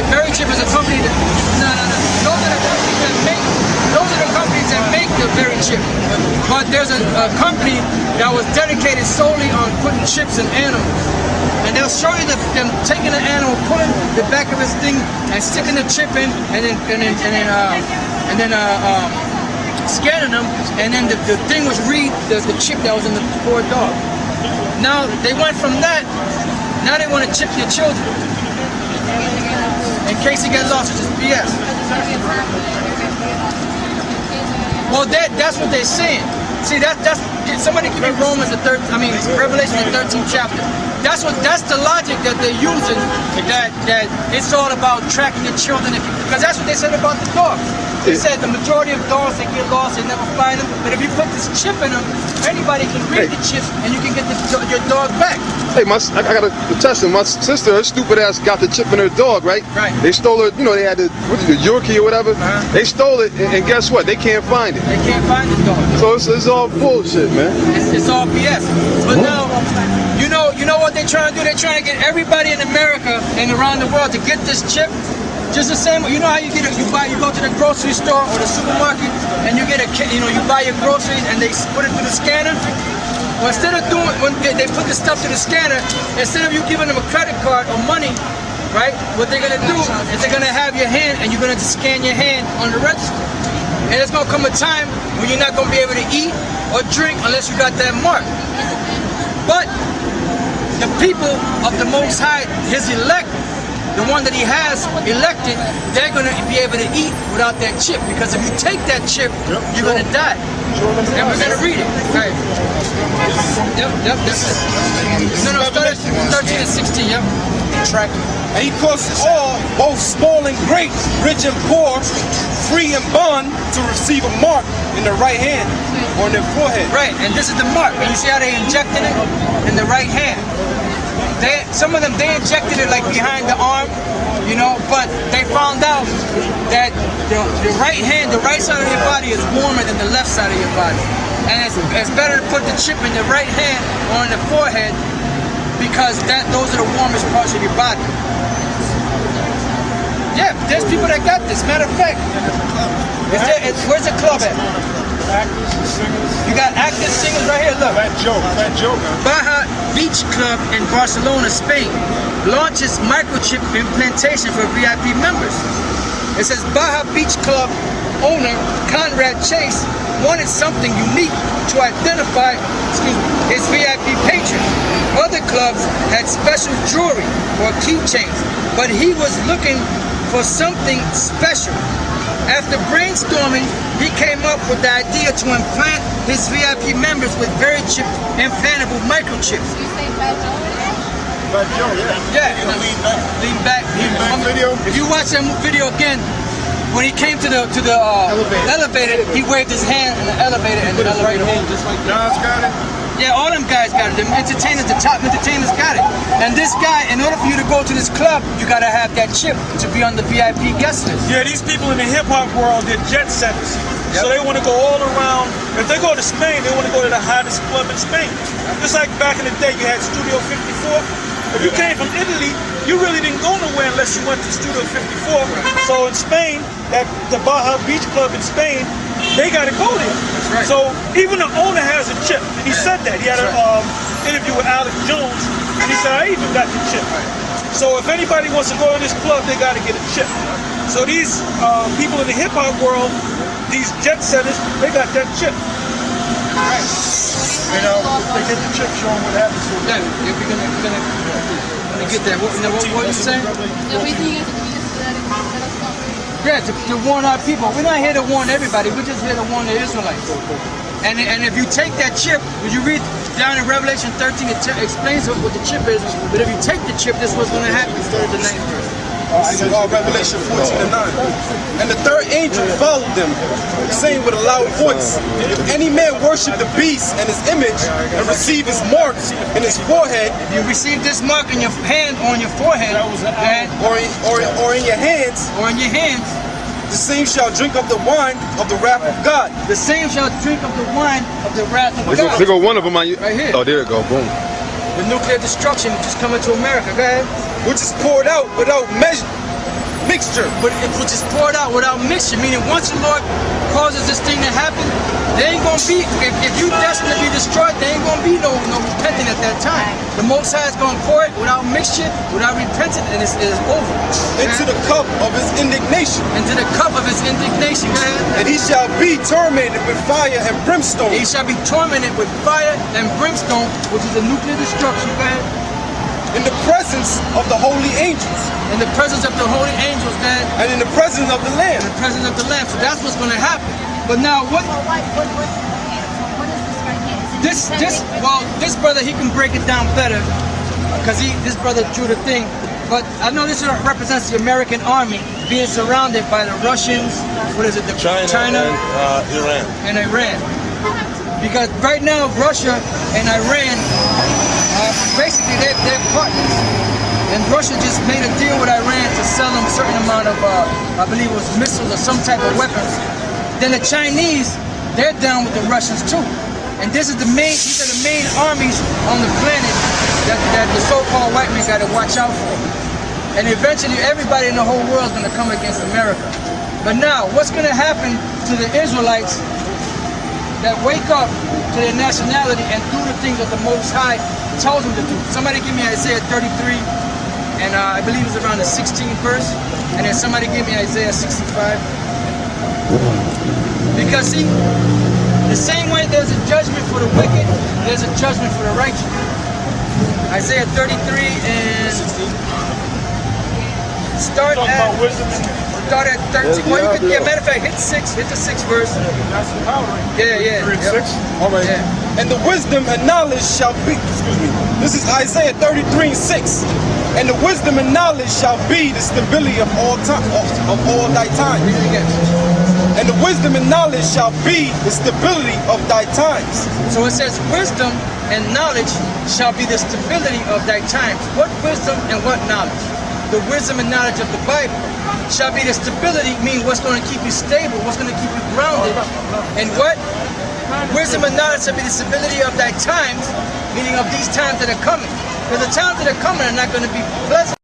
chip. Berry Chip is a company that, no. Those are the companies that make the Berry Chip. But there's a company that was dedicated solely on putting chips in animals. And they'll show you them taking an animal, pulling the back of his thing, and sticking the chip in, and then scanning them, and then the thing was read the chip that was in the poor dog. Now they went from that. Now they want to chip your children in case you get lost, which is BS. Well, that's what they're saying. See, that's somebody give me Revelation the 13th chapter. That's the logic that they're using. That it's all about tracking the children, because that's what they said about the dogs. They said the majority of dogs, they get lost, they never find them. But if you put this chip in them, anybody can read the chip, and you can get your dog back. Hey, I got a testimony. My sister, her stupid ass, got the chip in her dog, right? Right. They stole her. You know, they had the Yorkie or whatever. They stole it, and guess what? They can't find it. They can't find the dog. So it's all bullshit, man. It's all BS. But now, you know what they're trying to do? They're trying to get everybody in America and around the world to get this chip. Just the same, you know how you get it, you go to the grocery store or the supermarket and you get you buy your groceries and they put it through the scanner. Well, instead of when they put the stuff to the scanner, instead of you giving them a credit card or money, right? What they're gonna do is they're gonna have your hand and you're gonna scan your hand on the register. And there's gonna come a time when you're not gonna be able to eat or drink unless you got that mark. But the people of the Most High, His elect, the one that He has elected, they're going to be able to eat without that chip. Because if you take that chip, you're going to die. And we're going to read it. Right. Yep, this is. No, start at 13 and 16, yep. Tracking. And He causes all, both small and great, rich and poor, free and bond, to receive a mark in their right hand or in their forehead. Right, and this is the mark. And you see how they injected it in the right hand. Some of them, they injected it like behind the arm, but they found out that the right hand, the right side of your body is warmer than the left side of your body. And it's better to put the chip in the right hand or in the forehead because those are the warmest parts of your body. Yeah, there's people that got this. Matter of fact, where's the club at? Actors and singers. You got actors, singers right here, look. Fat Joe. Baja Beach Club in Barcelona, Spain launches microchip implantation for VIP members. It says Baja Beach Club owner Conrad Chase wanted something unique to identify his VIP patrons. Other clubs had special jewelry or keychains, but he was looking for something special. After brainstorming, he came up with the idea to implant his VIP members with very chip implantable microchips. Fat Joe, yeah. Lean back. Video. If you watch that video again, when he came to the elevator, he waved his hand in the elevator and the elevator moved. John's got it. Yeah, all them guys got it. The entertainers, the top entertainers got it. And this guy, in order for you to go to this club, you gotta have that chip to be on the VIP guest list. Yeah, these people in the hip-hop world, they're jet setters. Yep. So they want to go all around. If they go to Spain, they want to go to the hottest club in Spain. Just like back in the day, you had Studio 54. If you came from Italy, you really didn't go nowhere unless you went to Studio 54. So in Spain, at the Baja Beach Club in Spain, they got to go there. Right. So even the owner has a chip, and he said that. He had an interview with Alex Jones, and he said, I even got the chip. So if anybody wants to go to this club, they got to get a chip. So these people in the hip-hop world, these jet setters, they got that chip. Right. If they get the chip, show them what happens to them. Yeah, we're gonna get that. What you saying? Yeah, to warn our people. We're not here to warn everybody. We're just here to warn the Israelites. And if you take that chip, when you read down in Revelation 13, it explains what the chip is. But if you take the chip, this is what's going to happen. The 9th verse. Revelation 14:9. And the third angel followed them, saying with a loud voice, if any man worship the beast and his image and receive his marks in his forehead, if you receive this mark in your hand or on your forehead, or in your hands, the same shall drink of the wine of the wrath of God. The same shall drink of the wine of the wrath of God. There go one of them on you. Right here. Oh, there it go. Boom. The nuclear destruction which is coming to America. Go ahead. Which is poured out without measure. mixture. which is poured out without mixture, meaning once the Lord causes this thing to happen, there ain't gonna be, if you destined to be destroyed, there ain't gonna be no repenting at that time. The Most High is gonna pour it without mixture, without repenting, and it's over. Into the cup of his indignation. Into the cup of his indignation. Go ahead. And he shall be tormented with fire and brimstone. He shall be tormented with fire and brimstone, which is a nuclear destruction. Go ahead. In the presence of the holy angels. In the presence of the holy angels, man. And in the presence of the Lamb. In the presence of the Lamb. So that's what's going to happen. But now, what is this right here? This brother, he can break it down better, because this brother drew the thing. But I know this represents the American army being surrounded by the Russians. What is it? China and Iran. Because right now, Russia and Iran, basically they're partners. And Russia just made a deal with Iran to sell them a certain amount of, I believe it was missiles or some type of weapons. Then the Chinese, they're down with the Russians too. And these are the main armies on the planet that the so-called white man got to watch out for. And eventually everybody in the whole world is going to come against America. But now, what's going to happen to the Israelites that wake up to their nationality and do the things that the Most High tells them to do? Somebody give me Isaiah 33, and I believe it's around the 16th verse. And then somebody give me Isaiah 65. Because see, the same way there's a judgment for the wicked, there's a judgment for the righteous. Isaiah 33 and 16. Start at 13. Well, you could, matter of fact, hit the 6th verse. That's the power. Yeah. 6. All right. Yeah. And the wisdom and knowledge shall be, this is Isaiah 33 and 6. And the wisdom and knowledge shall be the stability of all time, of all thy times. Read it again. And the wisdom and knowledge shall be the stability of thy times. So it says wisdom and knowledge shall be the stability of thy times. What wisdom and what knowledge? The wisdom and knowledge of the Bible shall be the stability, meaning what's going to keep you stable, what's going to keep you grounded. And what? Wisdom and knowledge shall be the stability of thy times, meaning of these times that are coming. Because the times that are coming are not going to be pleasant.